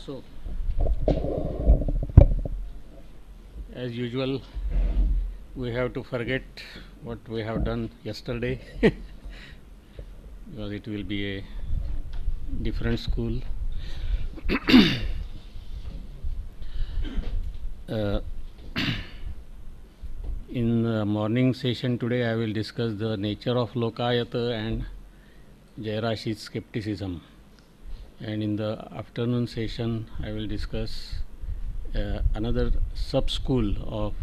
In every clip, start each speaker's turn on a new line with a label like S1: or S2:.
S1: So, as usual, we have to forget what we have done yesterday because it will be a different school. uh, in the morning session today, I will discuss the nature of Lokayata and Jairashi's skepticism. And in the afternoon session, I will discuss another sub-school of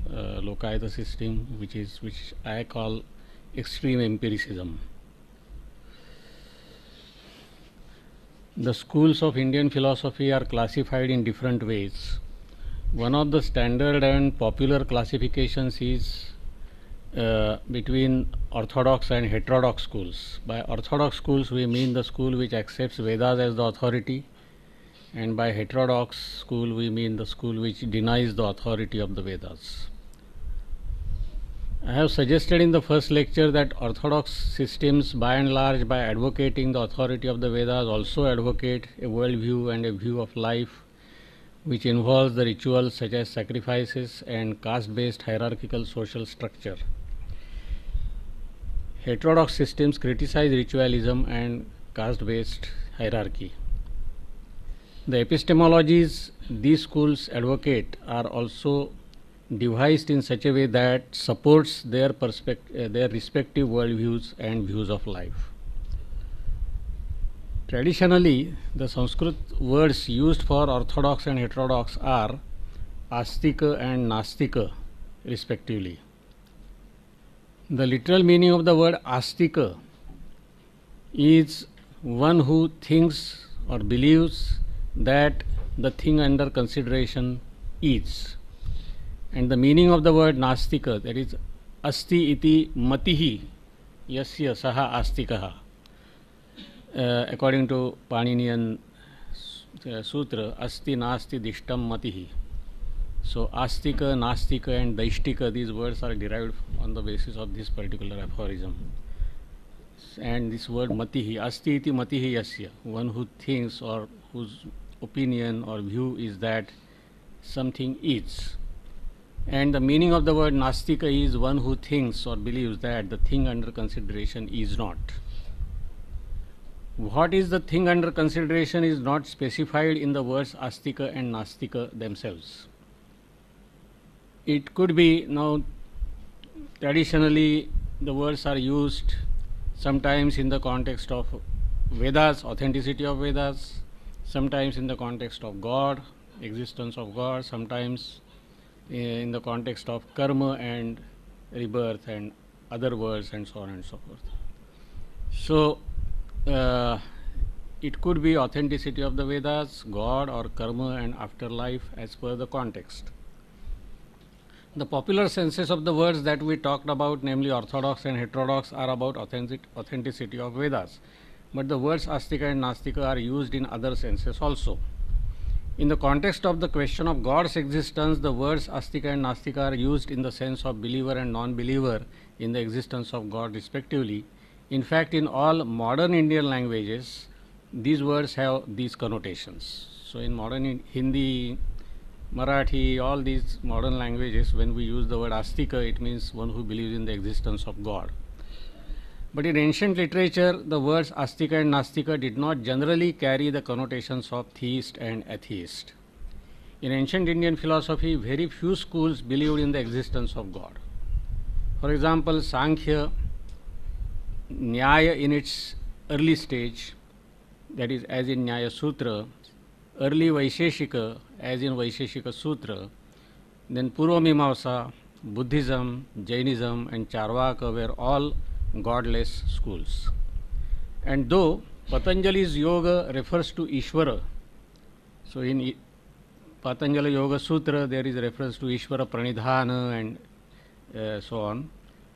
S1: Lokayata system, which I call extreme empiricism. The schools of Indian philosophy are classified in different ways. One of the standard and popular classifications is between orthodox and heterodox schools. By orthodox schools, we mean the school which accepts Vedas as the authority, and by heterodox school, we mean the school which denies the authority of the Vedas. I have suggested in the first lecture that orthodox systems, by and large, by advocating the authority of the Vedas, also advocate a worldview and a view of life which involves the rituals such as sacrifices and caste-based hierarchical social structure. Heterodox systems criticize ritualism and caste-based hierarchy. The epistemologies these schools advocate are also devised in such a way that supports their respective worldviews and views of life. Traditionally, the Sanskrit words used for orthodox and heterodox are astika and nastika, respectively. The literal meaning of the word astika is one who thinks or believes that the thing under consideration is. And the meaning of the word nastika, that is asti iti matihi yasya saha astikaha. According to Paninian Sutra, asti nasti dishtam matihi. So astika, nastika and daishtika, these words are derived on the basis of this particular aphorism. And this word matihi, asti iti matihi yasya, one who thinks or whose opinion or view is that something is. And the meaning of the word nastika is one who thinks or believes that the thing under consideration is not. What is the thing under consideration is not specified in the words astika and nastika themselves. It could be, now traditionally the words are used sometimes in the context of Vedas, authenticity of Vedas, sometimes in the context of God, existence of God, sometimes in the context of karma and rebirth and other words and so on and so forth. So it could be authenticity of the Vedas, God or karma and afterlife as per the context. The popular senses of the words that we talked about, namely orthodox and heterodox, are about authenticity of Vedas. But the words astika and nastika are used in other senses also. In the context of the question of God's existence, the words astika and nastika are used in the sense of believer and non-believer in the existence of God respectively. In fact, in all modern Indian languages, these words have these connotations. So in modern Hindi, Marathi, all these modern languages, when we use the word astika, it means one who believes in the existence of God. But in ancient literature, the words astika and nastika did not generally carry the connotations of theist and atheist. In ancient Indian philosophy, very few schools believed in the existence of God. For example, Sankhya, Nyaya in its early stage, that is as in Nyaya Sutra, early Vaisheshika as in Vaisheshika Sutra, then Purvamimamsa, Buddhism, Jainism and Charvaka were all godless schools. And though Patanjali's yoga refers to Ishvara, so in Patanjali Yoga Sutra there is reference to Ishvara Pranidhana and so on.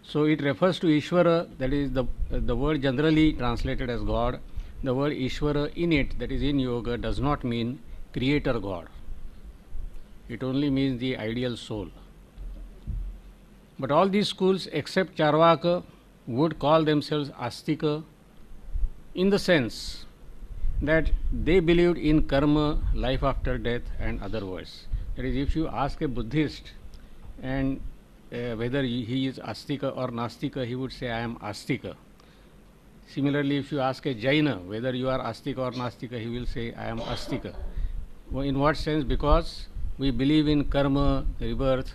S1: So it refers to Ishvara, that is the word generally translated as God. The word Ishvara in it, that is in yoga, does not mean creator God. It only means the ideal soul. But all these schools except Charvaka would call themselves Astika in the sense that they believed in karma, life after death, and other worlds. That is, if you ask a Buddhist and whether he is Astika or Nastika, he would say, I am Astika. Similarly, if you ask a Jaina whether you are Astika or Nastika, he will say, I am Astika. Well, in what sense? Because we believe in karma, rebirth,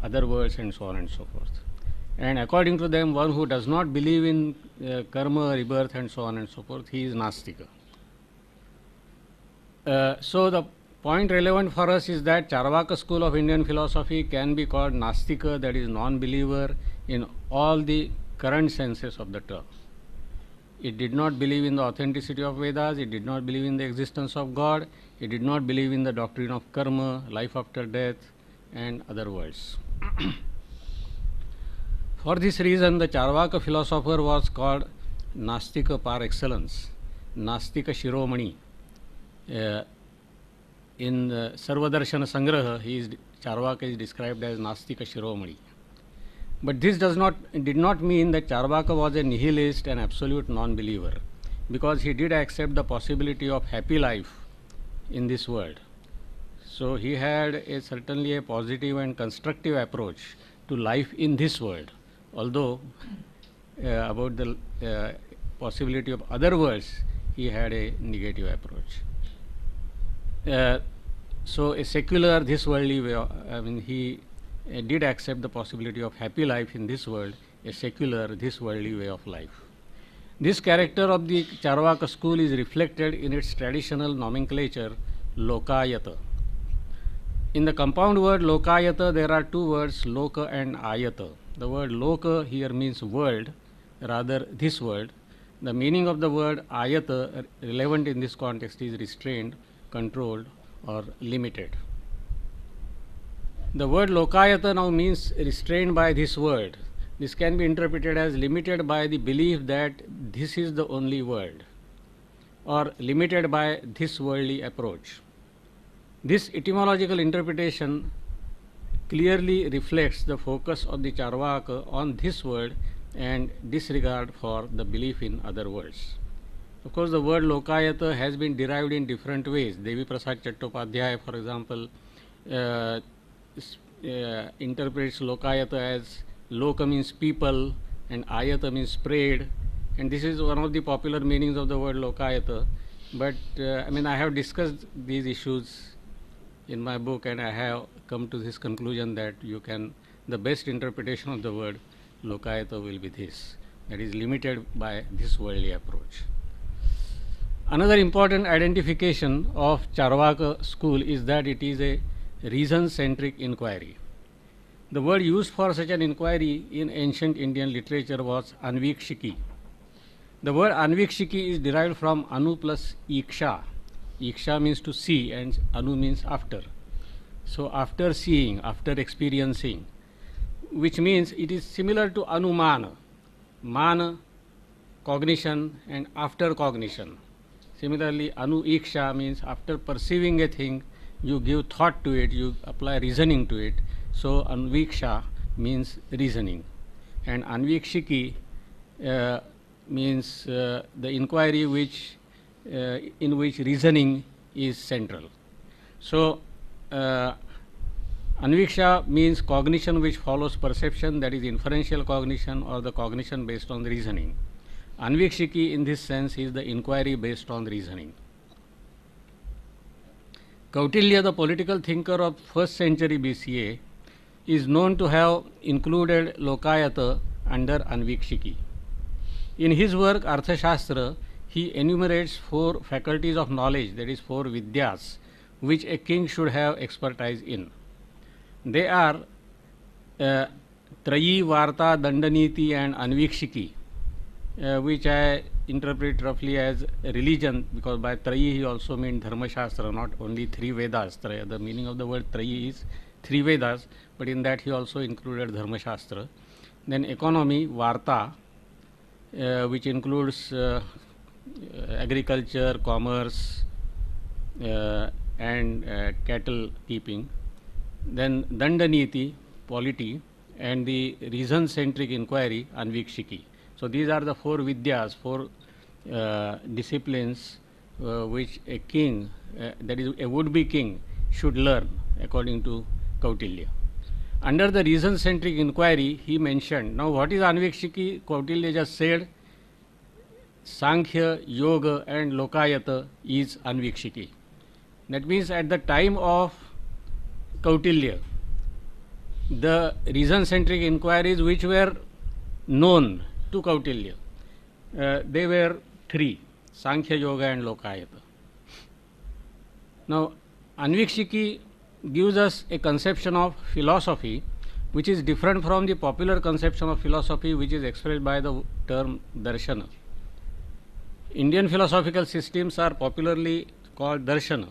S1: other worlds, and so on and so forth. And according to them, one who does not believe in karma, rebirth, and so on and so forth, he is Nastika. So the point relevant for us is that Charvaka school of Indian philosophy can be called Nastika, that is non-believer in all the current senses of the term. It did not believe in the authenticity of Vedas, it did not believe in the existence of God, it did not believe in the doctrine of karma, life after death, and other worlds. For this reason, the Charvaka philosopher was called Nastika par excellence, Nastika Shiromani. In Sarvadarshana Sangraha, Charvaka is described as Nastika Shiromani. But this did not mean that Charvaka was a nihilist and absolute non-believer, because he did accept the possibility of happy life in this world. So he had certainly a positive and constructive approach to life in this world, although about the possibility of other worlds, he had a negative approach. So a secular, this worldly way, he did accept the possibility of happy life in this world, a secular, this worldly way of life. This character of the Charvaka school is reflected in its traditional nomenclature, Lokayata. In the compound word Lokayata, there are two words, Loka and Ayata. The word Loka here means world, rather this world. The meaning of the word Ayata, relevant in this context, is restrained, controlled, or limited. The word Lokayata now means restrained by this world. This can be interpreted as limited by the belief that this is the only world, or limited by this worldly approach. This etymological interpretation clearly reflects the focus of the Charvaka on this world and disregard for the belief in other worlds. Of course, the word Lokayata has been derived in different ways. Devi Prasad Chattopadhyay, for example, interprets Lokayata as Loka means people and Ayata means spread, and this is one of the popular meanings of the word Lokayata. But I have discussed these issues in my book, and I have come to this conclusion that the best interpretation of the word Lokayata will be this, that is limited by this worldly approach. Another important identification of Charvaka school is that it is a reason-centric inquiry. The word used for such an inquiry in ancient Indian literature was Anvikshiki. The word Anvikshiki is derived from Anu plus Iksha. Iksha means to see and Anu means after. So after seeing, after experiencing, which means it is similar to Anumana. Mana, cognition, and after cognition. Similarly, Anu Iksha means after perceiving a thing, you give thought to it, you apply reasoning to it. So Anviksha means reasoning, and Anvikshiki means the inquiry in which reasoning is central. So Anviksha means cognition which follows perception, that is inferential cognition or the cognition based on reasoning. Anvikshiki in this sense is the inquiry based on reasoning. Kautilya, the political thinker of 1st century BCA, is known to have included Lokayata under Anvikshiki. In his work Arthashastra, he enumerates 4 faculties of knowledge, that is 4 vidyas, which a king should have expertise in. They are Trayi, Varta, Dandaniti, and Anvikshiki, which I interpret roughly as religion, because by Trayi he also meant Dharma Shastra, not only 3 Vedas. The meaning of the word Trayi is 3 Vedas, but in that he also included Dharma Shastra. Then economy, Varta, which includes agriculture, commerce, and cattle keeping. Then Dandaniti, polity, and the reason-centric inquiry, Anvikshiki. So these are the 4 vidyas, 4 disciplines which a king, that is a would-be king, should learn according to Kautilya. Under the reason-centric inquiry, he mentioned, now what is Anvikshiki? Kautilya just said, Sankhya, Yoga and Lokayata is Anvikshiki. That means at the time of Kautilya, the reason-centric inquiries which were known to Kautilya, they were three, Sankhya, Yoga and Lokayata. Now, Anvikshiki gives us a conception of philosophy which is different from the popular conception of philosophy which is expressed by the term Darshana. Indian philosophical systems are popularly called Darshana.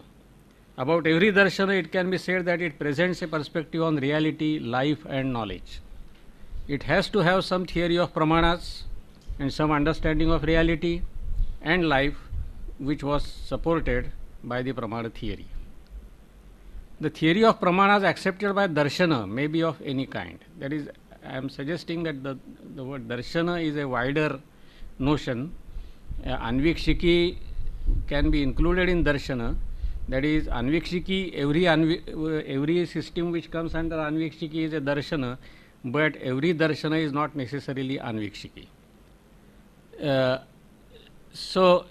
S1: About every Darshana, it can be said that it presents a perspective on reality, life and knowledge. It has to have some theory of Pramanas and some understanding of reality and life which was supported by the Pramana theory. The theory of Pramanas accepted by Darshana may be of any kind. That is, I am suggesting that the word Darshana is a wider notion. Anvikshiki can be included in Darshana. That is, Anvikshiki, every system which comes under Anvikshiki is a Darshana, but every Darshana is not necessarily Anvikshiki. So,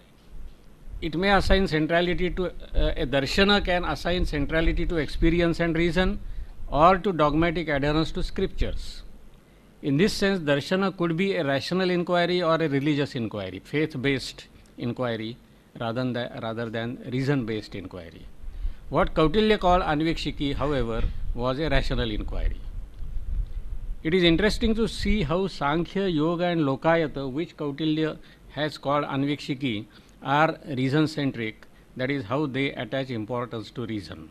S1: it may assign centrality to, a Darshana can assign centrality to experience and reason or to dogmatic adherence to scriptures. In this sense, Darshana could be a rational inquiry or a religious inquiry, faith-based inquiry rather than reason-based inquiry. What Kautilya called Anvikshiki, however, was a rational inquiry. It is interesting to see how Sankhya, Yoga and Lokayata, which Kautilya has called Anvikshiki, are reason-centric, that is how they attach importance to reason.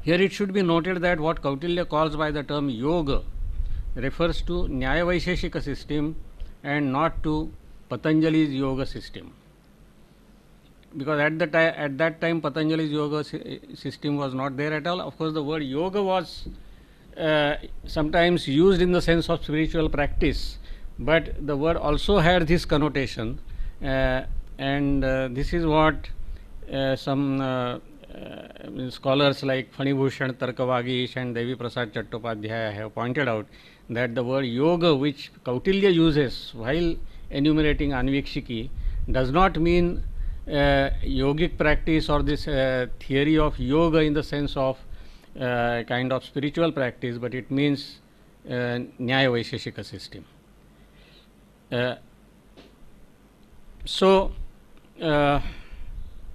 S1: Here it should be noted that what Kautilya calls by the term Yoga refers to Nyaya Vaisheshika system and not to Patanjali's Yoga system. Because at that time Patanjali's Yoga system was not there at all. Of course, the word Yoga was sometimes used in the sense of spiritual practice, but the word also had this connotation, and this is what some scholars like Phanibhushan Tarkavagish and Devi Prasad Chattopadhyaya have pointed out, that the word Yoga which Kautilya uses while enumerating Anvikshiki does not mean yogic practice or this theory of yoga in the sense of kind of spiritual practice, but it means Nyaya Vaisheshika system.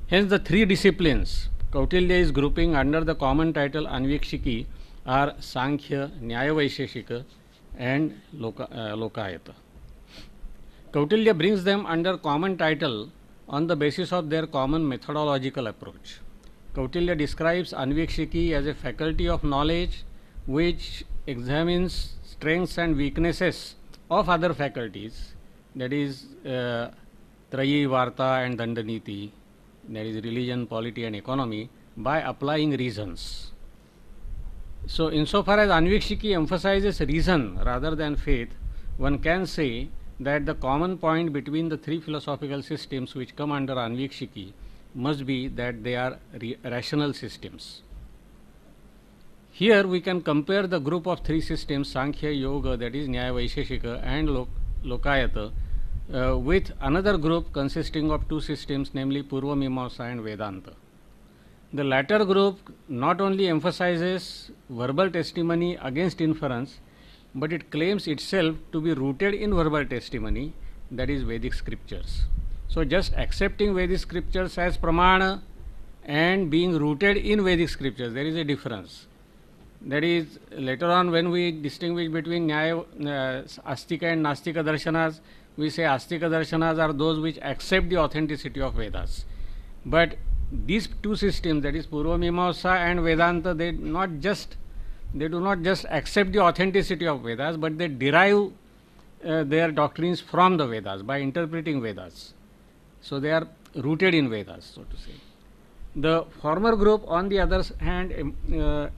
S1: Hence the three disciplines Kautilya is grouping under the common title Anvikshiki are Sankhya, Nyaya Vaisheshika and Lokayata. Kautilya brings them under common title on the basis of their common methodological approach. Kautilya describes Anvikshiki as a faculty of knowledge which examines strengths and weaknesses of other faculties, that is Trayi, Varta and Dandaniti, that is religion, polity and economy, by applying reasons. So, insofar as Anvikshiki emphasizes reason rather than faith, one can say that the common point between the three philosophical systems which come under Anvikshiki must be that they are rational systems. Here we can compare the group of three systems, Sankhya, Yoga, that is Nyaya Vaisheshika and Lokayata, with another group consisting of two systems, namely Purva Mimamsa and Vedanta. The latter group not only emphasizes verbal testimony against inference, but it claims itself to be rooted in verbal testimony, that is Vedic scriptures. So, just accepting Vedic scriptures as pramana and being rooted in Vedic scriptures, there is a difference. That is, later on when we distinguish between Astika and Nastika darshanas, we say Astika darshanas are those which accept the authenticity of Vedas. But these two systems, that is Purva Mimamsa and Vedanta, they do not just accept the authenticity of Vedas, but they derive their doctrines from the Vedas by interpreting Vedas. So, they are rooted in Vedas, so to say. The former group, on the other hand,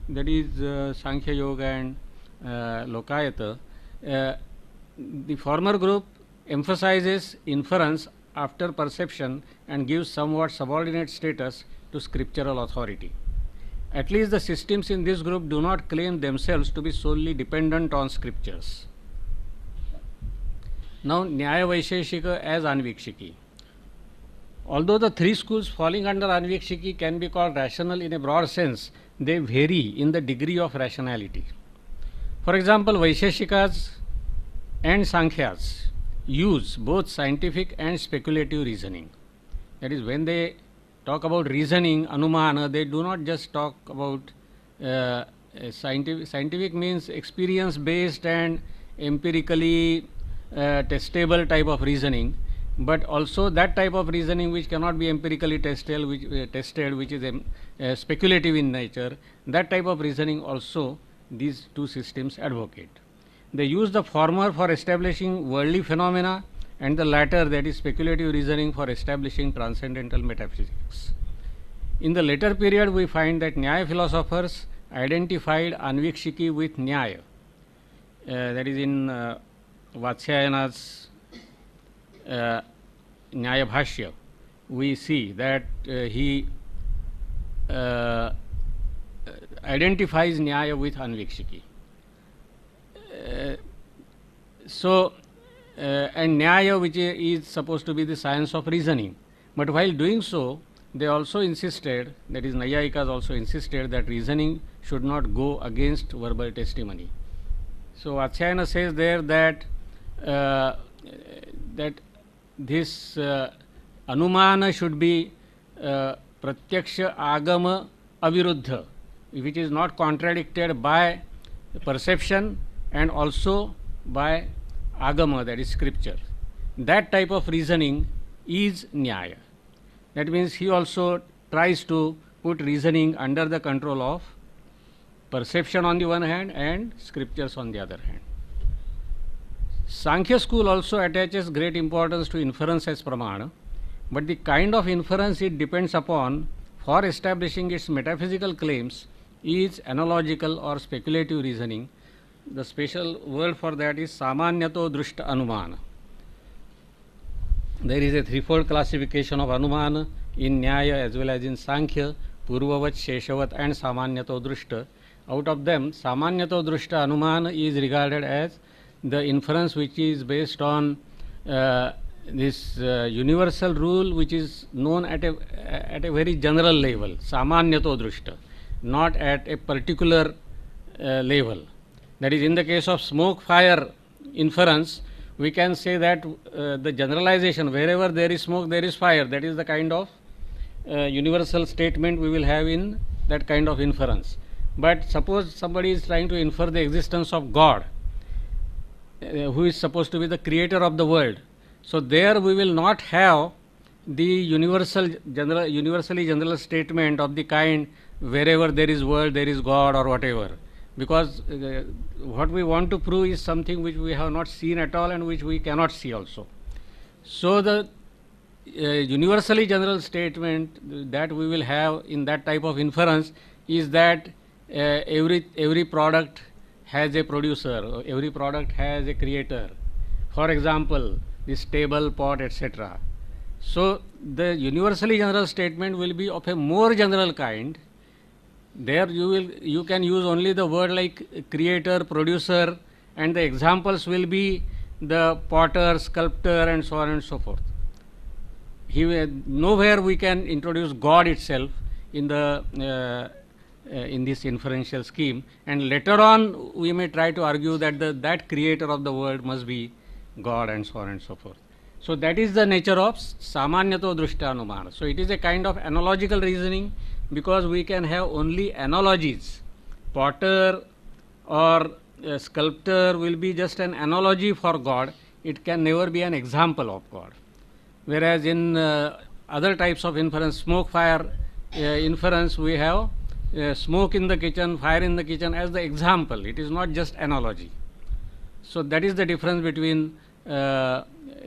S1: that is Sankhya, Yoga and Lokayata, the former group emphasizes inference after perception and gives somewhat subordinate status to scriptural authority. At least the systems in this group do not claim themselves to be solely dependent on scriptures. Now, Nyaya Vaisheshika as Anvikshiki. Although the three schools falling under Anvikshiki can be called rational in a broad sense, they vary in the degree of rationality. For example, Vaisheshikas and Sankhyas use both scientific and speculative reasoning. That is, when they talk about reasoning, Anumana, they do not just talk about scientific means experience based and empirically testable type of reasoning, but also that type of reasoning which cannot be empirically tested, which is speculative in nature. That type of reasoning also these two systems advocate. They use the former for establishing worldly phenomena and the latter, that is speculative reasoning, for establishing transcendental metaphysics. In the later period, we find that Nyaya philosophers identified Anvikshiki with Nyaya. That is in Vatsyayana's Nyaya Bhashya. We see that he identifies Nyaya with Anvikshiki. And Nyaya, which is supposed to be the science of reasoning. But while doing so, they also insisted, that is Nayayikas also insisted, that reasoning should not go against verbal testimony. So Vatsyayana says there that this Anumana should be Pratyaksha Agama Aviruddha, which is not contradicted by perception and also by Agama, that is scripture. That type of reasoning is Nyaya. That means he also tries to put reasoning under the control of perception on the one hand and scriptures on the other hand. Sankhya school also attaches great importance to inference as pramana, but the kind of inference it depends upon for establishing its metaphysical claims is analogical or speculative reasoning. The special word for that is Samanyato Drushta Anumana. There is a threefold classification of Anumana in Nyaya as well as in Sankhya, Purvavat, Sheshavat and Samanyato Drushta. Out of them, Samanyato Drushta Anumana is regarded as the inference which is based on this universal rule which is known at a very general level, Samanyato Drushta, not at a particular level. That is, in the case of smoke fire inference, we can say that the generalization, wherever there is smoke there is fire, that is the kind of universal statement we will have in that kind of inference. But suppose somebody is trying to infer the existence of God, who is supposed to be the creator of the world. So there we will not have the universally general statement of the kind wherever there is world there is God or whatever, because what we want to prove is something which we have not seen at all and which we cannot see also. So the universally general statement that we will have in that type of inference is that every product has a producer, every product has a creator. For example, this table, pot, etc. So the universally general statement will be of a more general kind. There you can use only the word like creator, producer, and the examples will be the potter, sculptor, and so on and so forth. Nowhere we can introduce God itself in the in this inferential scheme, and later on we may try to argue that that creator of the world must be God and so on and so forth. So that is the nature of Samanyato Drushta Anumana. So it is a kind of analogical reasoning, because we can have only analogies. Potter or sculptor will be just an analogy for God, it can never be an example of God. Whereas in other types of inference, smoke fire inference, we have smoke in the kitchen, fire in the kitchen as the example, it is not just analogy. So that is the difference between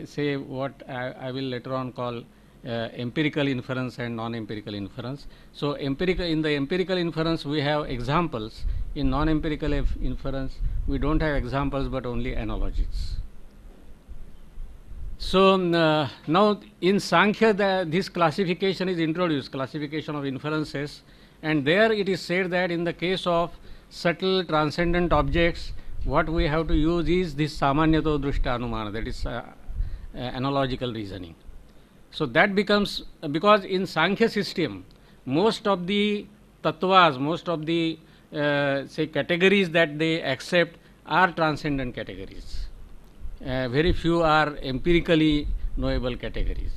S1: say what I will later on call empirical inference and non-empirical inference. So in the empirical inference we have examples, in non-empirical inference we don't have examples but only analogies. So now in Sankhya, this classification is introduced, classification of inferences, and there it is said that in the case of subtle transcendent objects, what we have to use is this samanyato drushta anumana, that is analogical reasoning. So that becomes, because in Sankhya system, most of the tattvas, most of the say categories that they accept are transcendent categories. Very few are empirically knowable categories.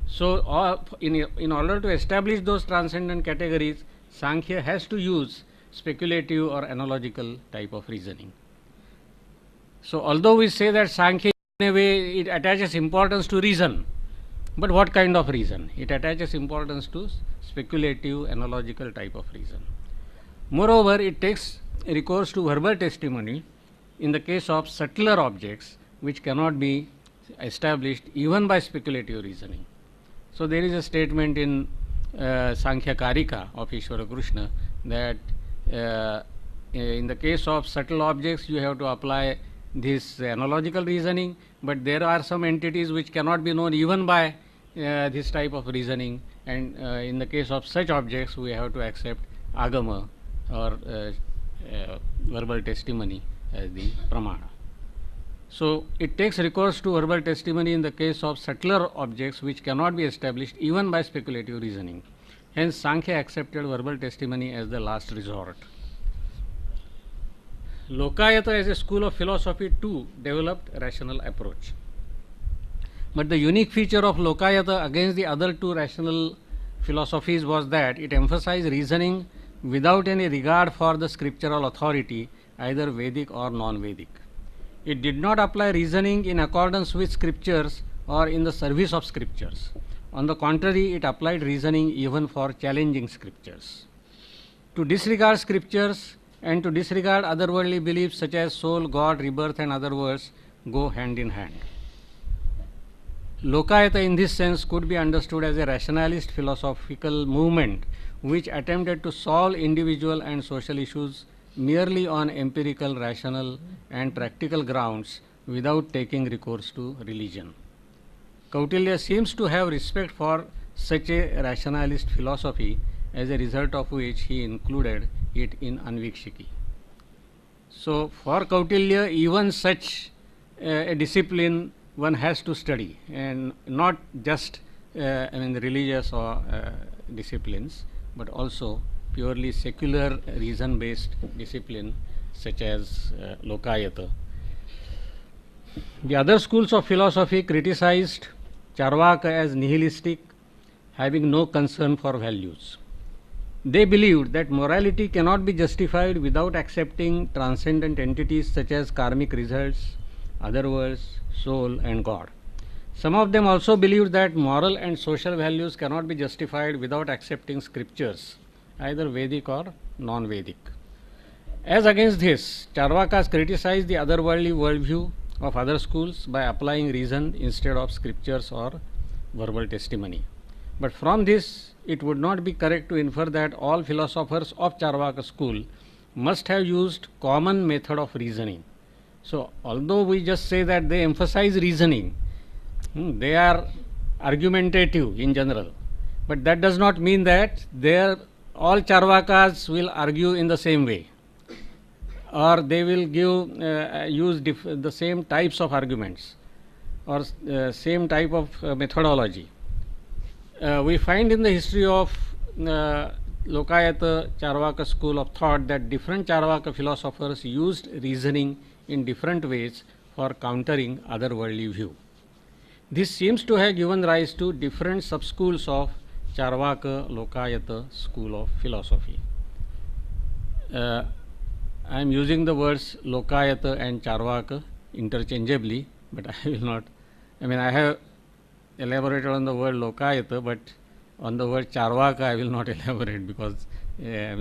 S1: So in order to establish those transcendent categories, Sankhya has to use speculative or analogical type of reasoning. So although we say that Sankhya in a way it attaches importance to reason, but what kind of reason? It attaches importance to speculative analogical type of reason. Moreover, it takes recourse to verbal testimony in the case of subtler objects which cannot be established even by speculative reasoning. So there is a statement in Sankhya Karika of Ishvara Krishna that in the case of subtle objects you have to apply this analogical reasoning, but there are some entities which cannot be known even by this type of reasoning, and in the case of such objects we have to accept agama or verbal testimony as the pramana. So it takes recourse to verbal testimony in the case of subtler objects which cannot be established even by speculative reasoning. Hence Sankhya accepted verbal testimony as the last resort. Lokayata as a school of philosophy too developed rational approach. But the unique feature of Lokayata against the other two rational philosophies was that it emphasized reasoning without any regard for the scriptural authority, either Vedic or non-Vedic. It did not apply reasoning in accordance with scriptures or in the service of scriptures. On the contrary, it applied reasoning even for challenging scriptures. To disregard scriptures and to disregard otherworldly beliefs such as soul, God, rebirth and other worlds go hand in hand. Lokayata in this sense could be understood as a rationalist philosophical movement which attempted to solve individual and social issues merely on empirical, rational and practical grounds without taking recourse to religion. Kautilya seems to have respect for such a rationalist philosophy, as a result of which he included it in Anvikshiki. So for Kautilya, even such a discipline one has to study, and not just religious or disciplines, but also purely secular reason based discipline such as Lokayata. The other schools of philosophy criticized Charvaka as nihilistic, having no concern for values. They believed that morality cannot be justified without accepting transcendent entities such as karmic results, other worlds, soul and God. Some of them also believed that moral and social values cannot be justified without accepting scriptures, either Vedic or non-Vedic. As against this, Charvakas criticized the otherworldly worldview of other schools by applying reason instead of scriptures or verbal testimony. But from this, it would not be correct to infer that all philosophers of Charvaka school must have used common method of reasoning. So, although we just say that they emphasize reasoning, they are argumentative in general, but that does not mean that all Charvakas will argue in the same way, or they will use the same types of arguments or same type of methodology. We find in the history of Lokayata Charvaka school of thought that different Charvaka philosophers used reasoning in different ways for countering otherworldly view. This seems to have given rise to different sub-schools of Charvaka Lokayata school of philosophy. I am using the words Lokayata and Charvaka interchangeably, but I will not. I have elaborated on the word Lokayata, but on the word Charvaka I will not elaborate, because there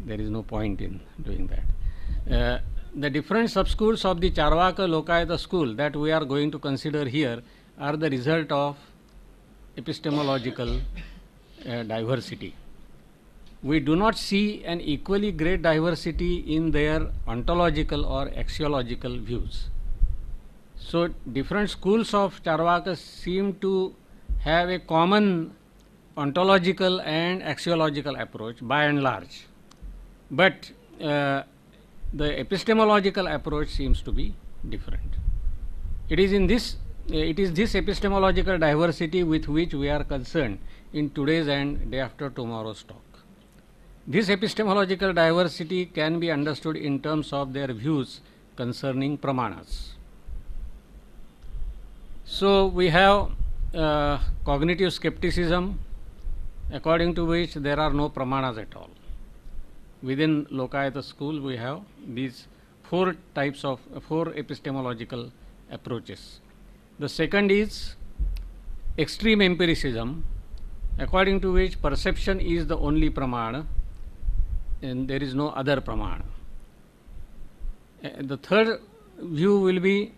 S1: is no point in doing that. The different sub-schools of the Charvaka Lokayata school that we are going to consider here are the result of epistemological diversity. We do not see an equally great diversity in their ontological or axiological views. So different schools of Charvakas seem to have a common ontological and axiological approach by and large, but the epistemological approach seems to be different. It is this epistemological diversity with which we are concerned in today's and day after tomorrow's talk. This epistemological diversity can be understood in terms of their views concerning pramanas. So we have cognitive skepticism, according to which there are no pramanas at all. Within Lokayata school, we have these four epistemological approaches. The second is extreme empiricism, according to which perception is the only pramana and there is no other pramana. The third view will be,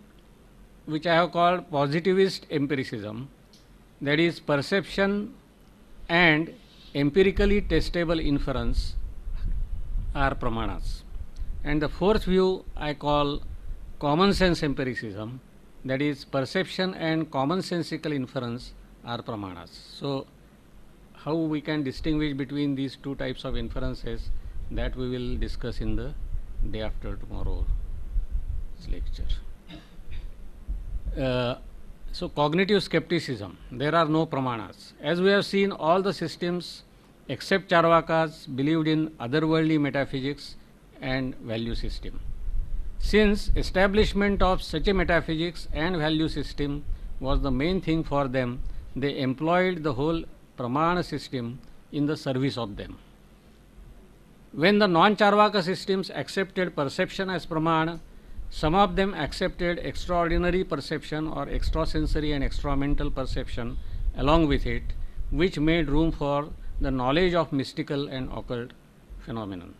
S1: which I have called positivist empiricism, that is perception and empirically testable inference are pramanas. And the fourth view I call common sense empiricism, that is perception and commonsensical inference are pramanas. So how we can distinguish between these two types of inferences, that we will discuss in the day after tomorrow's lecture. So cognitive skepticism, there are no pramanas. As we have seen, all the systems except Charvakas believed in otherworldly metaphysics and value system. Since establishment of such a metaphysics and value system was the main thing for them, they employed the whole pramana system in the service of them. When the non-Charvaka systems accepted perception as pramana, some of them accepted extraordinary perception or extrasensory and extramental perception along with it, which made room for the knowledge of mystical and occult phenomenon.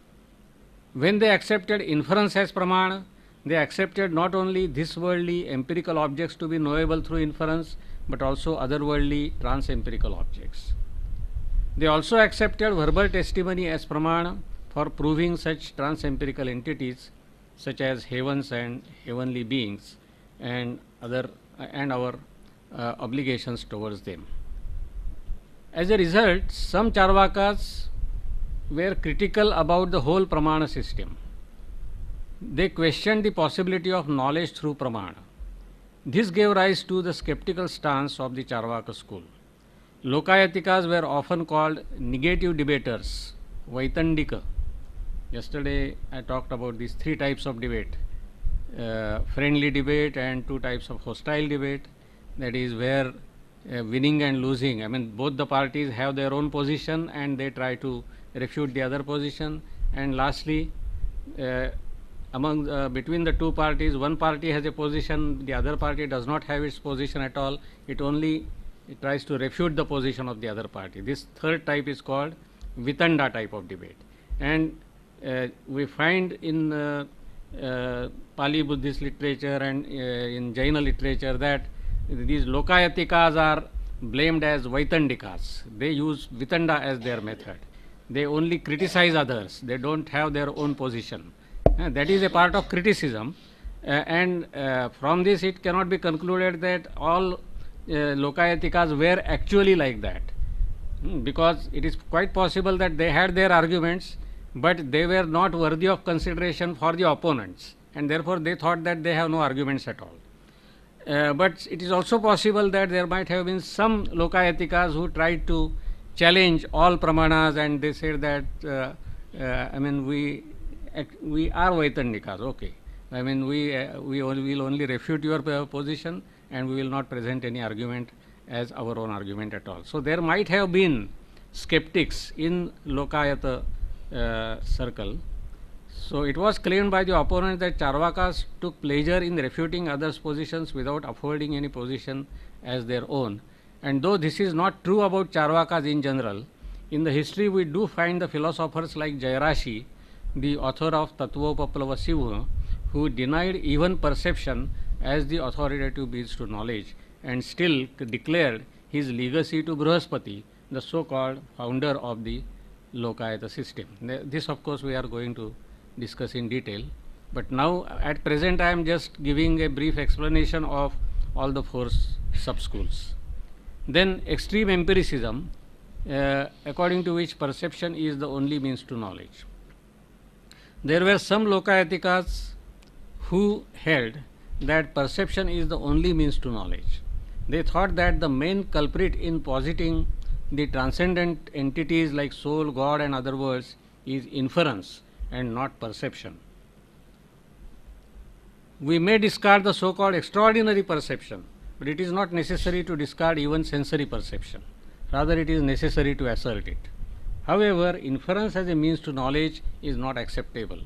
S1: When they accepted inference as pramana, they accepted not only this worldly empirical objects to be knowable through inference, but also otherworldly trans-empirical objects. They also accepted verbal testimony as pramana for proving such trans-empirical entities such as heavens and heavenly beings and our obligations towards them. As a result, some Charvakas were critical about the whole pramana system. They questioned the possibility of knowledge through pramana. This gave rise to the skeptical stance of the Charvaka school. Lokayatikas were often called negative debaters, Vaitandika. Yesterday I talked about these three types of debate, friendly debate and two types of hostile debate, that is where winning and losing, I mean both the parties have their own position and they try to refute the other position, and lastly between the two parties, one party has a position, the other party does not have its position at all, it tries to refute the position of the other party. This third type is called Vitanda type of debate, and we find in Pali Buddhist literature and in Jaina literature that these Lokayatikas are blamed as Vaitandikas. They use Vitanda as their method. They only criticize others, they don't have their own position. That is a part of criticism, and from this it cannot be concluded that all Lokayatikas were actually like that, because it is quite possible that they had their arguments, but they were not worthy of consideration for the opponents, and therefore they thought that they have no arguments at all. But it is also possible that there might have been some Lokayatikas who tried to challenge all pramanas, and they said that I mean we are Vaitandikas, okay. I mean we will only refute your position and we will not present any argument as our own argument at all. So there might have been skeptics in Lokayata circle. So it was claimed by the opponent that Charvakas took pleasure in refuting others' positions without affording any position as their own. And though this is not true about Charvakas in general, in the history we do find the philosophers like Jayarashi, the author of Tattvopaplava Sivha, who denied even perception as the authoritative means to knowledge and still declared his legacy to Brihaspati, the so-called founder of the Lokayata system. This of course we are going to discuss in detail But now at present I am just giving a brief explanation of all the four sub-schools. Then extreme empiricism, according to which perception is the only means to knowledge. There were some Lokayatikas who held that perception is the only means to knowledge. They thought that the main culprit in positing the transcendent entities like soul, God and other worlds is inference and not perception. We may discard the so-called extraordinary perception, but it is not necessary to discard even sensory perception. Rather, it is necessary to assert it. However, inference as a means to knowledge is not acceptable.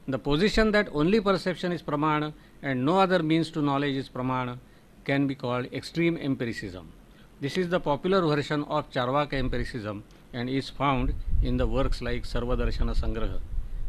S1: The position that only perception is pramana and no other means to knowledge is pramana can be called extreme empiricism. This is the popular version of Charvaka empiricism and is found in the works like Sarvadarshana Sangraha.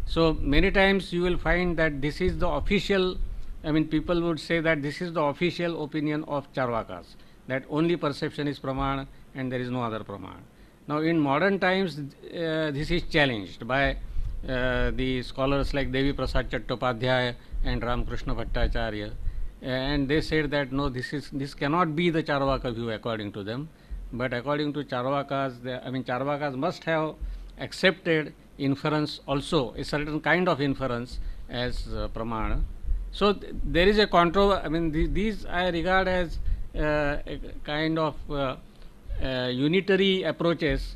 S1: So, many times you will find that this is the official, people would say that this is the official opinion of Charvakas, that only perception is pramana and there is no other pramana. Now, in modern times, this is challenged by the scholars like Devi Prasad Chattopadhyaya and Ramakrishna Bhattacharya, and they said that no, this cannot be the Charvaka view according to them, but according to Charvakas, Charvakas must have accepted inference also, a certain kind of inference as pramana. So there is a these I regard as a kind of unitary approaches.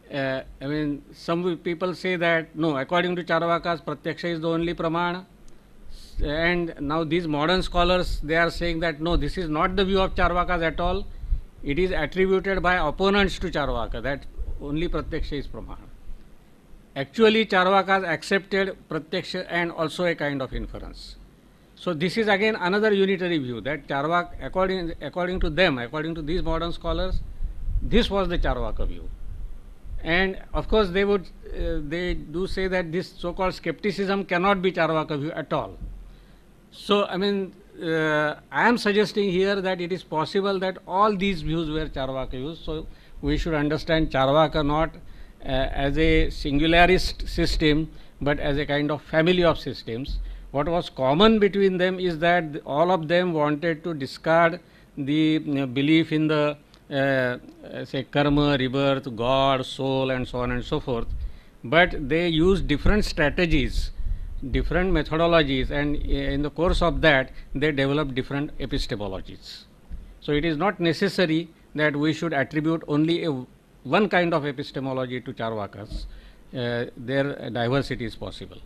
S1: Some people say that no, according to Charvakas, Pratyaksha is the only pramana, and now these modern scholars, they are saying that no, this is not the view of Charvakas at all. It is attributed by opponents to Charvaka that only Pratyaksha is pramana. Actually, Charvakas accepted Pratyaksha and also a kind of inference. So this is again another unitary view, that Charvaka, according to them, according to these modern scholars, this was the Charvaka view. And of course, they do say that this so-called skepticism cannot be Charvaka view at all. So I am suggesting here that it is possible that all these views were Charvaka views. So we should understand Charvaka not as a singularist system, but as a kind of family of systems. What was common between them is that all of them wanted to discard the belief in the say karma, rebirth, God, soul and so on and so forth, but they used different strategies, different methodologies, and in the course of that they developed different epistemologies. So it is not necessary that we should attribute only one kind of epistemology to Charvakas. Their diversity is possible.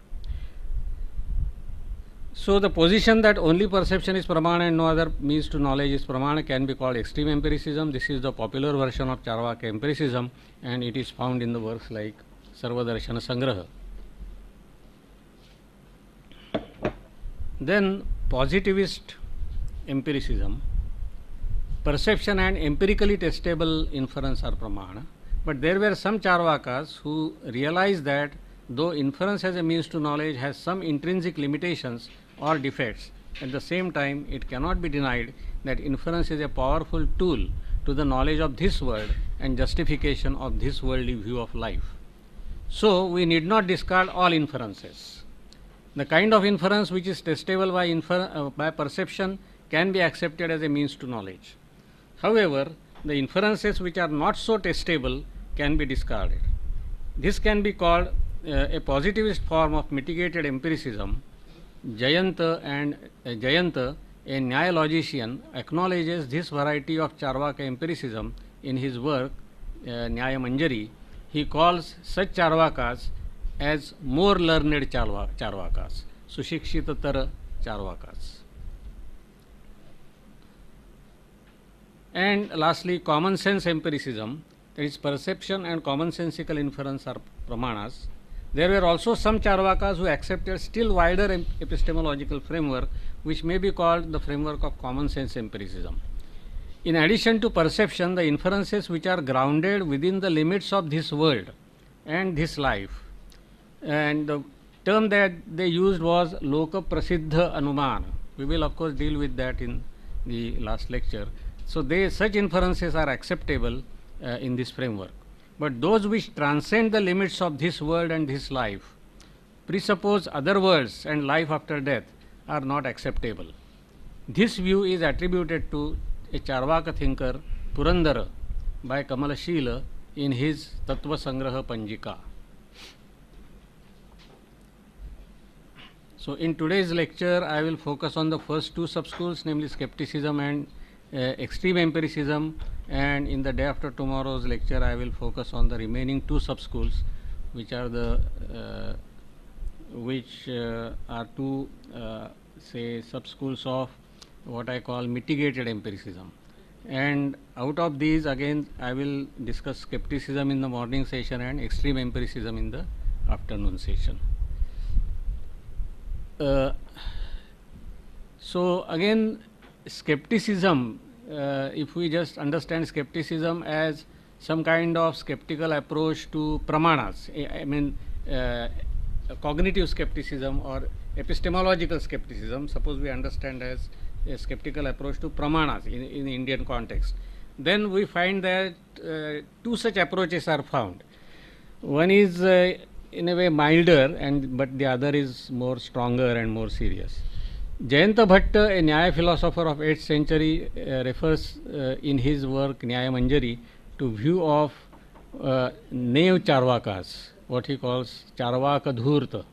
S1: So the position that only perception is pramana and no other means to knowledge is pramana can be called extreme empiricism. This is the popular version of Charvaka empiricism, and it is found in the works like Sarvadarshana Sangraha. Then positivist empiricism, perception and empirically testable inference are pramana, but there were some Charvakas who realized that though inference as a means to knowledge has some intrinsic limitations or defects, at the same time it cannot be denied that inference is a powerful tool to the knowledge of this world and justification of this worldly view of life. So we need not discard all inferences. The kind of inference which is testable by perception can be accepted as a means to knowledge. However, the inferences which are not so testable can be discarded. This can be called a positivist form of mitigated empiricism. Jayanta, a Nyaya logician, acknowledges this variety of Charvaka empiricism in his work Nyaya Manjari. He calls such Charvakas as more learned Charvakas, Sushikshitatar Charvakas. And lastly, common sense empiricism, that is perception and commonsensical inference are pramanas. There were also some Charvakas who accepted still wider epistemological framework, which may be called the framework of common sense empiricism. In addition to perception, the inferences which are grounded within the limits of this world and this life, and the term that they used was Loka Prasiddha Anumana. We will of course deal with that in the last lecture. So such inferences are acceptable in this framework. But those which transcend the limits of this world and this life, presuppose other worlds and life after death are not acceptable. This view is attributed to a Charvaka thinker, Purandara, by Kamalashila in his Tattva Sangraha Panjika. So, in today's lecture, I will focus on the first two subschools, namely skepticism and extreme empiricism, and in the day after tomorrow's lecture, I will focus on the remaining two subschools, which are two say subschools of what I call mitigated empiricism. And out of these, again, I will discuss skepticism in the morning session and extreme empiricism in the afternoon session. So again, skepticism, if we just understand skepticism as some kind of skeptical approach to pramanas, I mean cognitive skepticism or epistemological skepticism, suppose we understand as a skeptical approach to pramanas in the Indian context, then we find that two such approaches are found. One is in a way milder, but the other is more stronger and more serious. Jayanta Bhatta, a Nyaya philosopher of 8th century, refers in his work Nyaya Manjari to view of knave Charvakas, what he calls Charvaka Dhurta,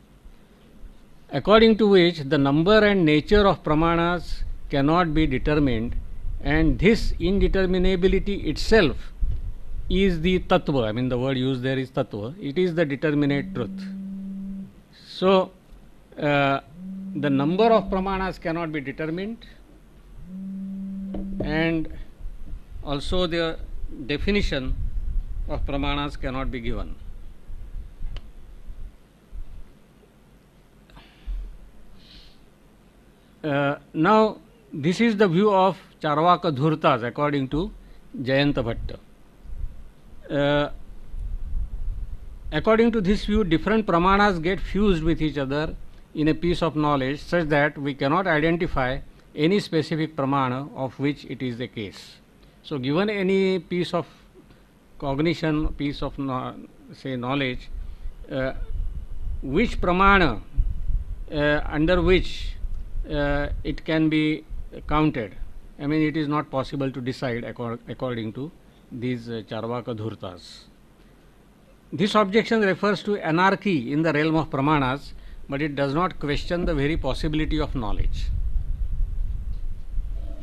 S1: according to which the number and nature of pramanas cannot be determined, and this indeterminability itself is the tattva. I mean, the word used there is tattva. It is the determinate truth. So, the number of pramanas cannot be determined, and also the definition of pramanas cannot be given. Now, this is the view of Charvaka Dhurtas according to Jayanta Bhatta. According to this view, different pramanas get fused with each other in a piece of knowledge such that we cannot identify any specific pramana of which it is the case. So, given any piece of cognition, piece of say knowledge, which pramana under which it can be counted, I mean, it is not possible to decide according to these Charvaka Dhurtas. This objection refers to anarchy in the realm of pramanas, but it does not question the very possibility of knowledge.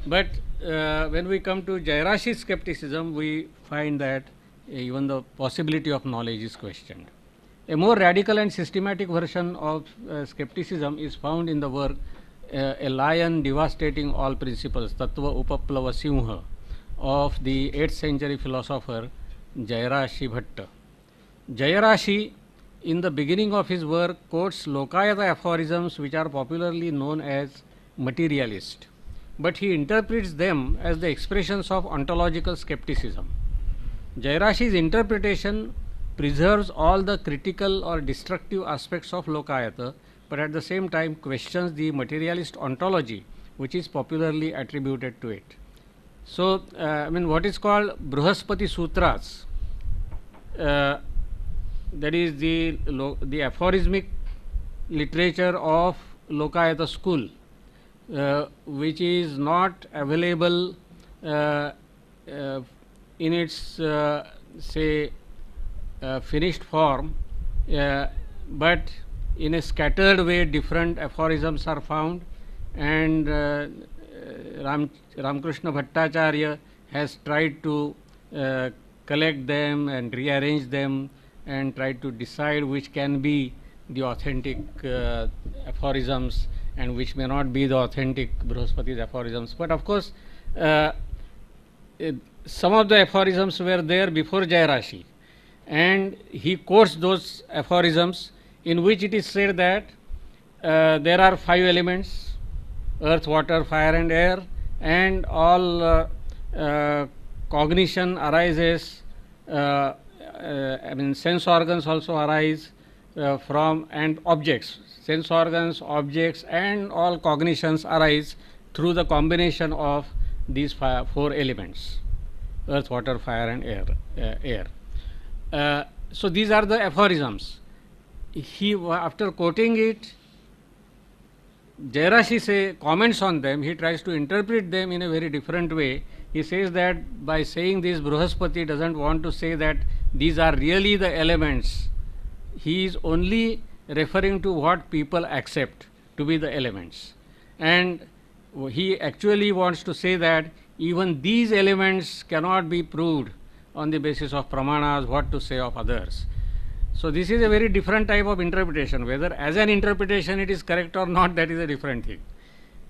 S1: But when we come to Jairashi's skepticism, we find that even the possibility of knowledge is questioned. A more radical and systematic version of skepticism is found in the work A Lion Devastating All Principles, Tattva Upaplava Simha, of the 8th century philosopher Jairashi Bhatta. Jairashi, in the beginning of his work, quotes Lokayata aphorisms which are popularly known as materialist, but he interprets them as the expressions of ontological skepticism. Jairashi's interpretation preserves all the critical or destructive aspects of Lokayata, but at the same time questions the materialist ontology which is popularly attributed to it. So, I mean, what is called Bruhaspati Sutras, that is the aphorismic literature of Lokayata school, which is not available in its finished form, but in a scattered way different aphorisms are found, and Ramakrishna Bhattacharya has tried to collect them and rearrange them and try to decide which can be the authentic aphorisms and which may not be the authentic Bruhaspati's aphorisms. But of course, some of the aphorisms were there before Jairashi, and he quotes those aphorisms in which it is said that there are 5 elements: earth, water, fire and air, and all cognition arises, I mean sense organs also arise from, and objects, sense organs, objects and all cognitions arise through the combination of these 4 elements: earth, water, fire and air. So these are the aphorisms. after quoting it, Jayarashi comments on them. He tries to interpret them in a very different way. He says that by saying this, Bruhaspati doesn't want to say that these are really the elements. He is only referring to what people accept to be the elements. And he actually wants to say that even these elements cannot be proved on the basis of pramanas, what to say of others. So this is a very different type of interpretation. Whether as an interpretation it is correct or not, that is a different thing.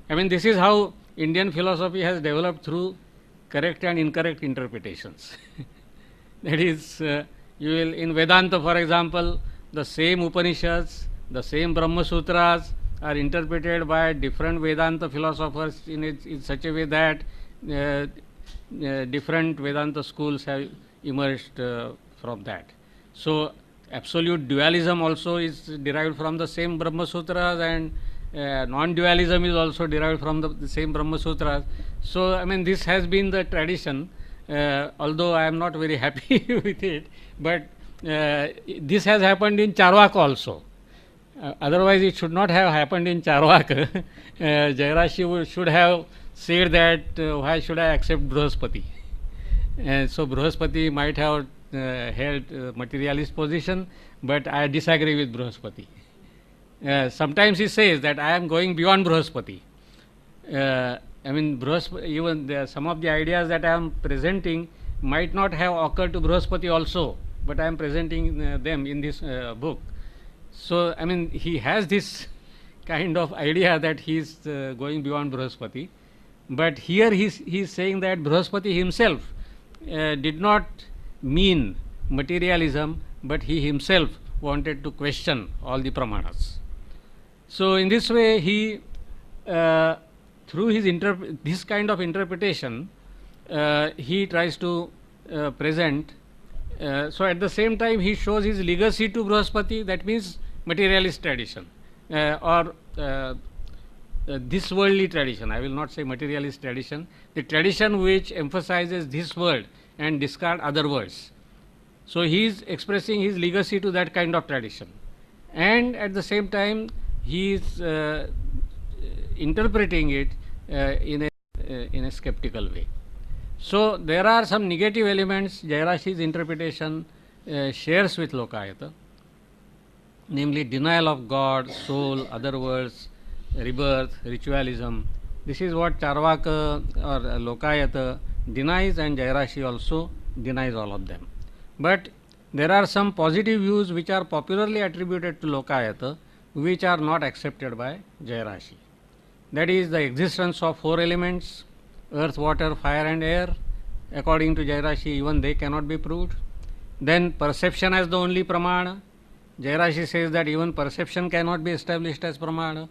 S1: I mean, this is how Indian philosophy has developed through correct and incorrect interpretations. That is, you will in Vedanta, for example, the same Upanishads, the same Brahma Sutras are interpreted by different Vedanta philosophers in such a way that different Vedanta schools have emerged from that. So absolute dualism also is derived from the same Brahma Sutras, and non-dualism is also derived from the same Brahma Sutras. So, I mean, this has been the tradition, although I am not very happy with it, but this has happened in Charvaka also. Otherwise, it should not have happened in Charvaka. Jayarashi should have said that why should I accept Bruhaspati? So Bruhaspati might have held materialist position, but I disagree with Bruhaspati. Sometimes he says that I am going beyond Bruhaspati. I mean, even some of the ideas that I am presenting might not have occurred to Bruhaspati also, but I am presenting them in this book. So, I mean, he has this kind of idea that he is going beyond Bruhaspati, but here he is saying that Bruhaspati himself did not mean materialism, but he himself wanted to question all the pramanas. So, in this way, he through his this kind of interpretation, he tries to present. So, at the same time, he shows his legacy to Bruhaspati, that means materialist tradition or this worldly tradition. I will not say materialist tradition, the tradition which emphasizes this world and discard other worlds. So, he is expressing his legacy to that kind of tradition, and at the same time he is interpreting it in a skeptical way. So, there are some negative elements Jayarashi's interpretation shares with Lokayata, namely denial of God, soul, other worlds, rebirth, ritualism. This is what Charvaka or Lokayata denies, and Jayarashi also denies all of them. But there are some positive views which are popularly attributed to Lokayata, which are not accepted by Jayarashi. That is the existence of four elements, earth, water, fire and air. According to Jayarashi, even they cannot be proved. Then perception as the only pramana. Jayarashi says that even perception cannot be established as pramana.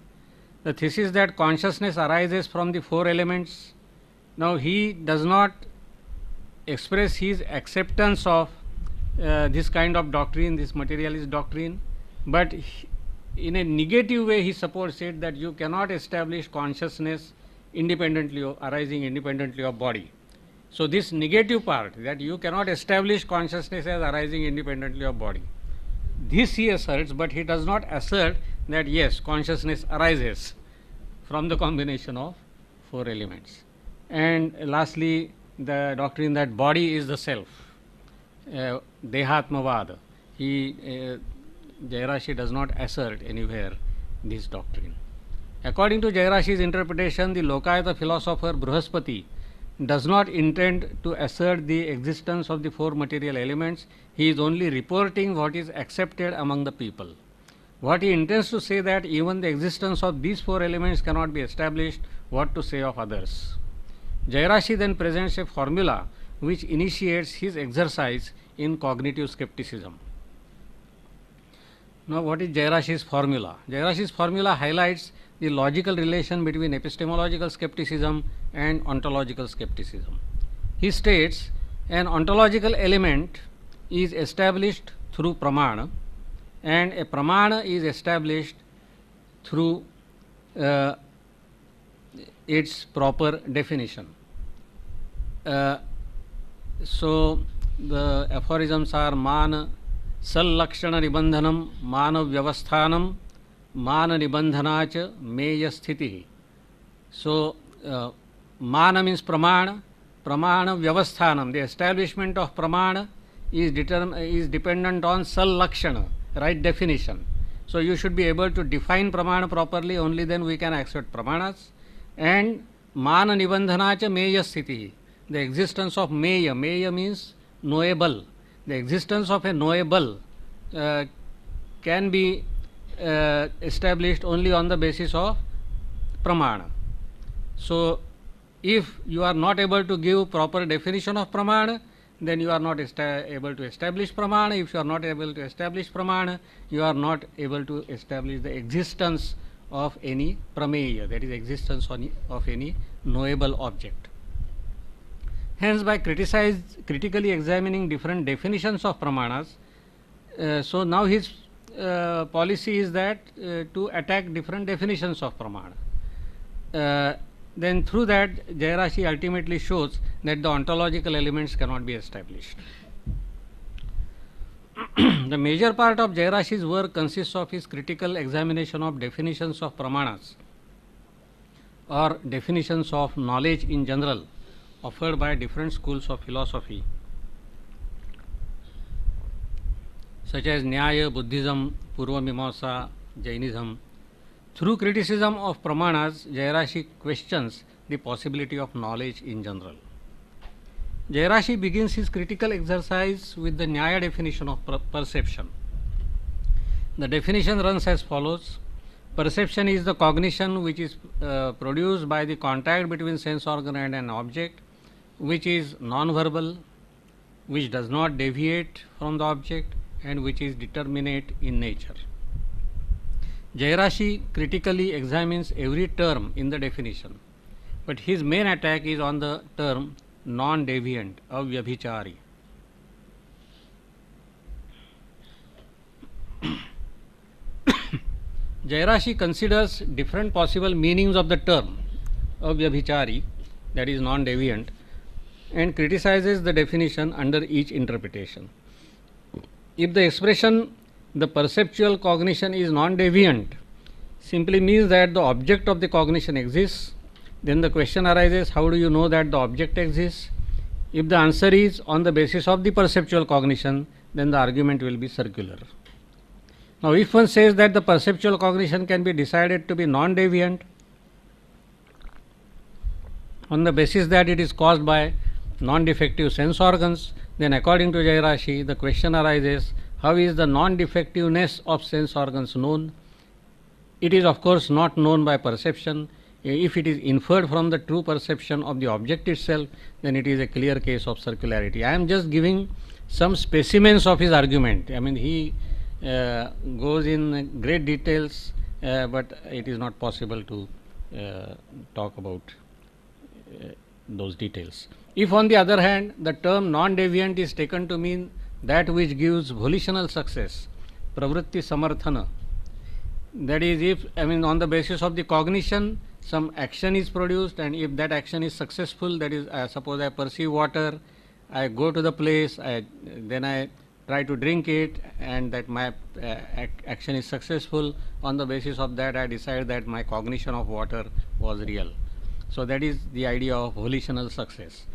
S1: The thesis that consciousness arises from the four elements. Now, he does not express his acceptance of this kind of doctrine, this materialist doctrine, but in a negative way he supports it, that you cannot establish consciousness independently, arising independently of body. So, this negative part, that you cannot establish consciousness as arising independently of body, this he asserts, but he does not assert that yes, consciousness arises from the combination of four elements. And lastly, the doctrine that body is the self, Dehatmavada. Jayarashi does not assert anywhere this doctrine. According to Jayarashi's interpretation, the Lokayata philosopher Bruhaspati does not intend to assert the existence of the four material elements. He is only reporting what is accepted among the people. What he intends to say that even the existence of these four elements cannot be established, what to say of others. Jayarashi then presents a formula which initiates his exercise in cognitive skepticism. Now, what is Jayarashi's formula? Jayarashi's formula highlights the logical relation between epistemological skepticism and ontological skepticism. He states an ontological element is established through pramana, and a pramana is established through its proper definition. So, the aphorisms are man सल्लक्षण निबंधनम मान व्यवस्थानम मान निबंधना च मेय स्थिति. So mana means pramana, pramana vyavasthanam, the establishment of pramana is dependent on sallakshana, right definition. So you should be able to define pramana properly, only then we can accept pramanas. And mana nibandhana cha meya sthiti, the existence of meya, meya means knowable, the existence of a knowable can be established only on the basis of pramana. So if you are not able to give proper definition of pramana, then you are not able to establish pramana. If you are not able to establish pramana, you are not able to establish the existence of any prameya, that is existence of any knowable object. Hence, by critically examining different definitions of pramanas, so now his policy is that to attack different definitions of pramana. Then through that, Jayarashi ultimately shows that the ontological elements cannot be established. The major part of Jayarashi's work consists of his critical examination of definitions of pramanas or definitions of knowledge in general offered by different schools of philosophy such as Nyaya, Buddhism, Purva Mimamsa, Jainism. Through criticism of pramanas, Jayarashi questions the possibility of knowledge in general. Jayarashi begins his critical exercise with the Nyaya definition of perception. The definition runs as follows: perception is the cognition which is produced by the contact between sense organ and an object, which is non-verbal, which does not deviate from the object, and which is determinate in nature. Jayarashi critically examines every term in the definition, but his main attack is on the term non-deviant, avyabhichari. Jayarashi considers different possible meanings of the term avyabhichari, that is non-deviant, and criticizes the definition under each interpretation. If the expression the perceptual cognition is non-deviant simply means that the object of the cognition exists, then the question arises, how do you know that the object exists? If the answer is on the basis of the perceptual cognition, then the argument will be circular. Now, if one says that the perceptual cognition can be decided to be non-deviant on the basis that it is caused by non-defective sense organs, then according to Jayarashi, the question arises, how is the non-defectiveness of sense organs known? It is of course not known by perception. If it is inferred from the true perception of the object itself, then it is a clear case of circularity. I am just giving some specimens of his argument. I mean, he goes in great details, but it is not possible to talk about those details. If on the other hand, the term non-deviant is taken to mean that which gives volitional success, pravritti samarthana, that is, if on the basis of the cognition some action is produced, and if that action is successful, that is, suppose I perceive water, I go to the place, then I try to drink it, and that my action is successful. On the basis of that, I decide that my cognition of water was real. So that is the idea of volitional success.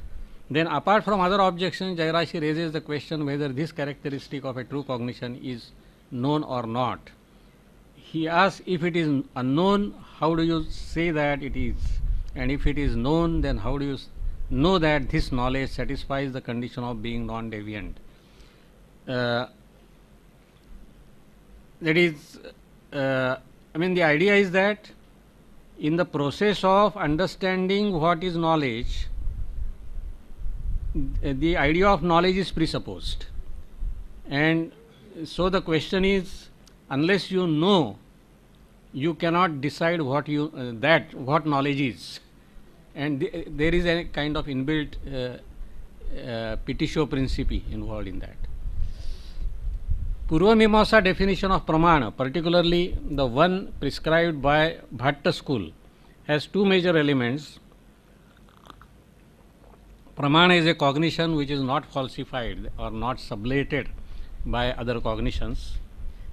S1: Then, apart from other objections, Jayarashi raises the question whether this characteristic of a true cognition is known or not. He asks, if it is unknown, how do you say that it is? And if it is known, then how do you know that this knowledge satisfies the condition of being non-deviant? That is, the idea is that in the process of understanding what is knowledge, the idea of knowledge is presupposed, and so the question is, unless you know, you cannot decide what what knowledge is, and there is a kind of inbuilt petitio principii involved in that. Purva Mimamsa definition of pramana, particularly the one prescribed by Bhatta school, has two major elements. Pramana is a cognition which is not falsified or not sublated by other cognitions.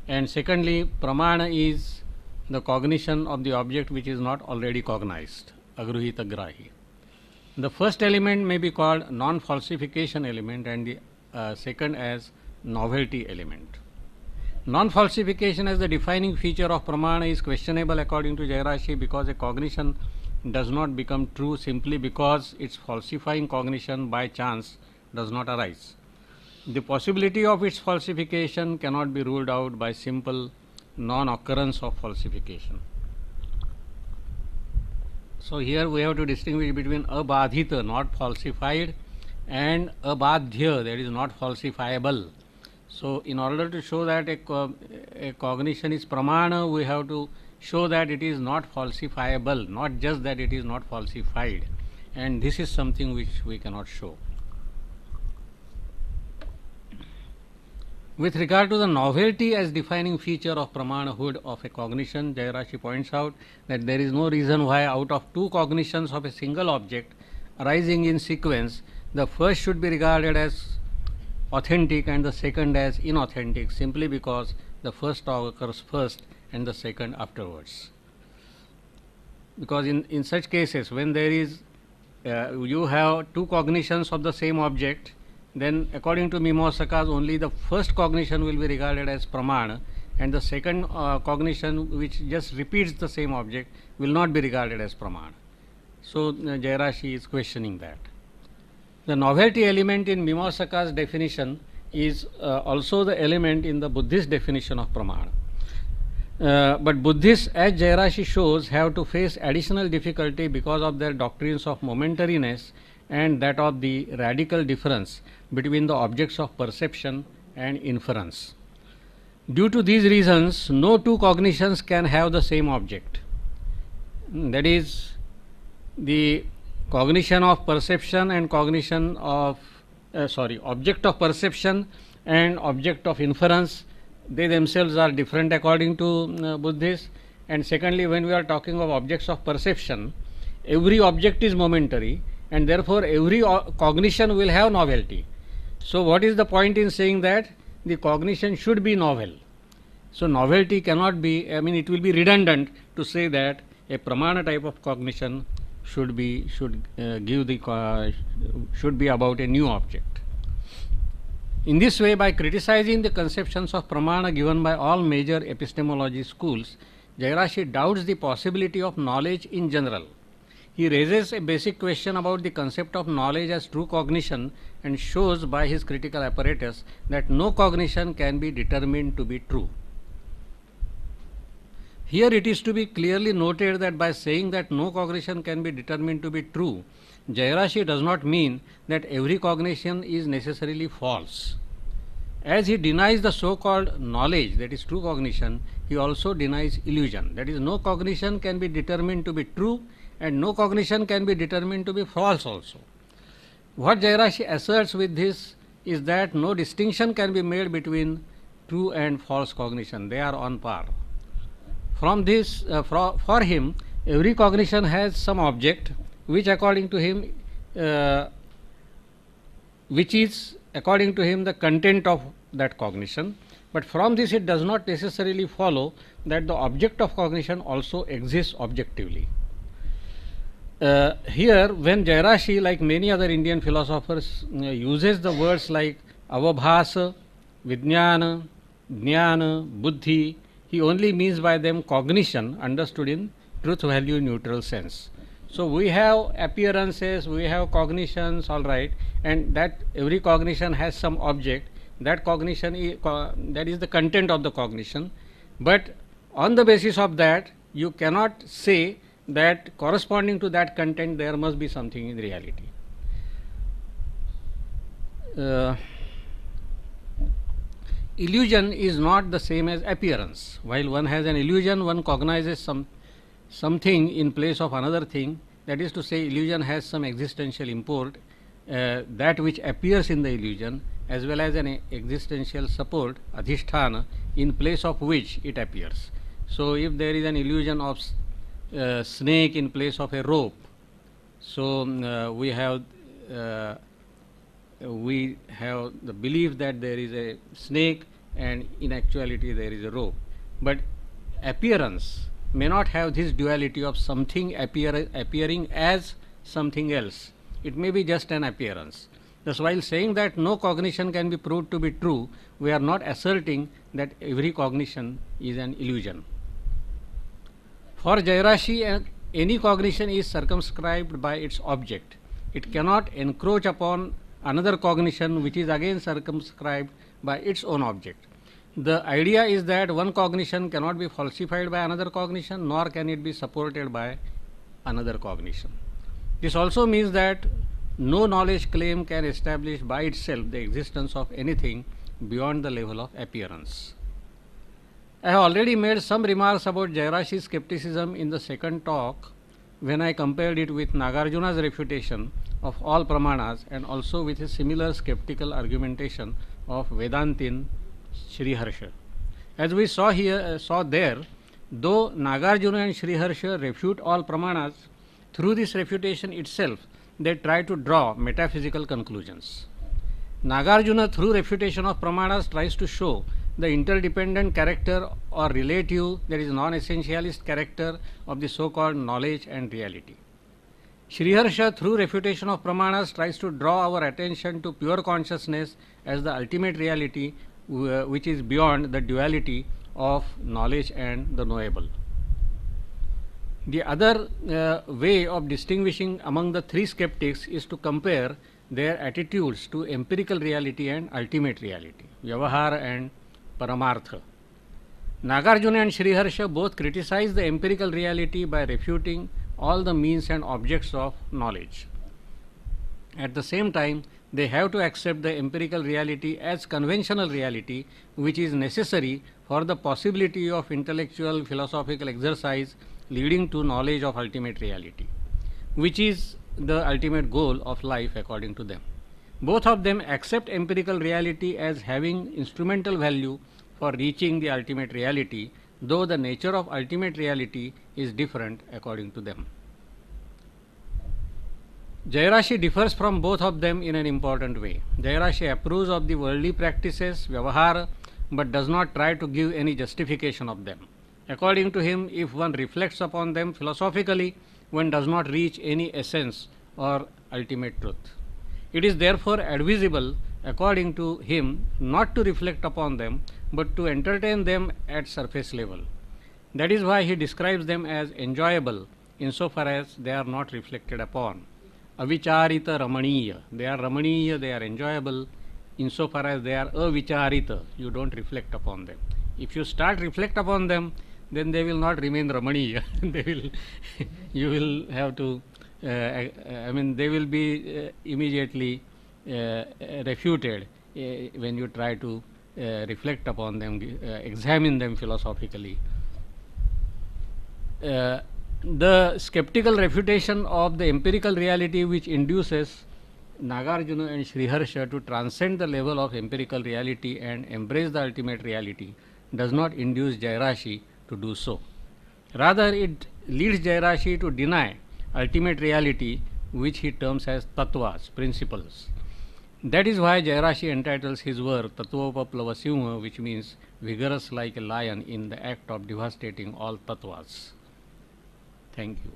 S1: And secondly, pramana is the cognition of the object which is not already cognized, agruhita grahi. The first element may be called non-falsification element and the second as novelty element. Non-falsification as the defining feature of pramana is questionable according to Jayarashi because a cognition does not become true simply because its falsifying cognition by chance does not arise. The possibility of its falsification cannot be ruled out by simple non-occurrence of falsification. So here we have to distinguish between abadhita, not falsified, and abadhya, that is not falsifiable. So in order to show that a cognition is pramana, we have to show that it is not falsifiable, not just that it is not falsified, and this is something which we cannot show. With regard to the novelty as defining feature of pramanahood of a cognition, Jayarashi points out that there is no reason why out of two cognitions of a single object arising in sequence, the first should be regarded as authentic and the second as inauthentic simply because the first occurs first and the second afterwards. Because in such cases, when there is you have two cognitions of the same object, then according to Mimamsakas only the first cognition will be regarded as pramana and the second cognition which just repeats the same object will not be regarded as pramana. So Jayarashi is questioning that. The novelty element in Mimamsakas definition is also the element in the Buddhist definition of pramana. But Buddhists, as Jayarashi shows, have to face additional difficulty because of their doctrines of momentariness and that of the radical difference between the objects of perception and inference. Due to these reasons, no two cognitions can have the same object. That is, the cognition of perception and cognition of object of perception and object of inference, they themselves are different according to Buddhists. And secondly, when we are talking of objects of perception, every object is momentary and therefore every cognition will have novelty. So what is the point in saying that the cognition should be novel? So novelty cannot be, I mean it will be redundant to say that a pramana type of cognition should be about a new object. In this way, by criticizing the conceptions of pramana given by all major epistemology schools, Jayarashi doubts the possibility of knowledge in general. He raises a basic question about the concept of knowledge as true cognition and shows by his critical apparatus that no cognition can be determined to be true. Here it is to be clearly noted that by saying that no cognition can be determined to be true, Jayarashi does not mean that every cognition is necessarily false. As he denies the so-called knowledge, that is true cognition, he also denies illusion. That is, no cognition can be determined to be true and no cognition can be determined to be false also. What Jayarashi asserts with this is that no distinction can be made between true and false cognition. They are on par. From this, for him, every cognition has some object which according to him the content of that cognition, but from this it does not necessarily follow that the object of cognition also exists objectively. Here, when Jayarashi, like many other Indian philosophers, uses the words like avabhasa, vijnana, jnana, buddhi, he only means by them cognition understood in truth value neutral sense. So we have appearances, we have cognitions, all right, and that every cognition has some object. That cognition that is the content of the cognition, but on the basis of that you cannot say that corresponding to that content there must be something in reality. Illusion is not the same as appearance. While one has an illusion, one cognizes something in place of another thing. That is to say, illusion has some existential import, that which appears in the illusion, as well as an existential support, adhisthana, in place of which it appears. So if there is an illusion of snake in place of a rope, so we have we have the belief that there is a snake and in actuality there is a rope. But appearance may not have this duality of something appearing as something else. It may be just an appearance. Thus, while saying that no cognition can be proved to be true, we are not asserting that every cognition is an illusion. For Jairashi, any cognition is circumscribed by its object. It cannot encroach upon another cognition which is again circumscribed by its own object. The idea is that one cognition cannot be falsified by another cognition, nor can it be supported by another cognition. This also means that no knowledge claim can establish by itself the existence of anything beyond the level of appearance. I have already made some remarks about Jairashi's skepticism in the second talk when I compared it with Nagarjuna's refutation of all pramanas and also with a similar skeptical argumentation of Vedantin Sriharsha. As we saw there, though Nagarjuna and Sriharsha refute all pramanas, through this refutation itself, they try to draw metaphysical conclusions. Nagarjuna, through refutation of pramanas, tries to show the interdependent character or relative, that is non-essentialist character of the so-called knowledge and reality. Sriharsha, through refutation of pramanas, tries to draw our attention to pure consciousness as the ultimate reality, which is beyond the duality of knowledge and the knowable. The other way of distinguishing among the three skeptics is to compare their attitudes to empirical reality and ultimate reality, Vyavahara and Paramartha. Nagarjuna and Sriharsha both criticize the empirical reality by refuting all the means and objects of knowledge. At the same time, they have to accept the empirical reality as conventional reality, which is necessary for the possibility of intellectual philosophical exercise leading to knowledge of ultimate reality, which is the ultimate goal of life according to them. Both of them accept empirical reality as having instrumental value for reaching the ultimate reality, though the nature of ultimate reality is different according to them. Jairashi differs from both of them in an important way. Jairashi approves of the worldly practices, Vyavahara, but does not try to give any justification of them. According to him, if one reflects upon them philosophically, one does not reach any essence or ultimate truth. It is therefore advisable, according to him, not to reflect upon them, but to entertain them at surface level. That is why he describes them as enjoyable insofar as they are not reflected upon. Avicharita Ramaniya. They are Ramaniya, they are enjoyable insofar as they are avicharita. You don't reflect upon them. If you start reflect upon them, then they will not remain Ramaniya. They will, you will have to, they will be immediately refuted when you try to reflect upon them, examine them philosophically. The skeptical refutation of the empirical reality which induces Nagarjuna and Sriharsha to transcend the level of empirical reality and embrace the ultimate reality does not induce Jairashi to do so. Rather, it leads Jairashi to deny ultimate reality, which he terms as tattvas, principles. That is why Jairashi entitles his work Tattvopaplava Simha, which means vigorous like a lion in the act of devastating all tattvas. Thank you.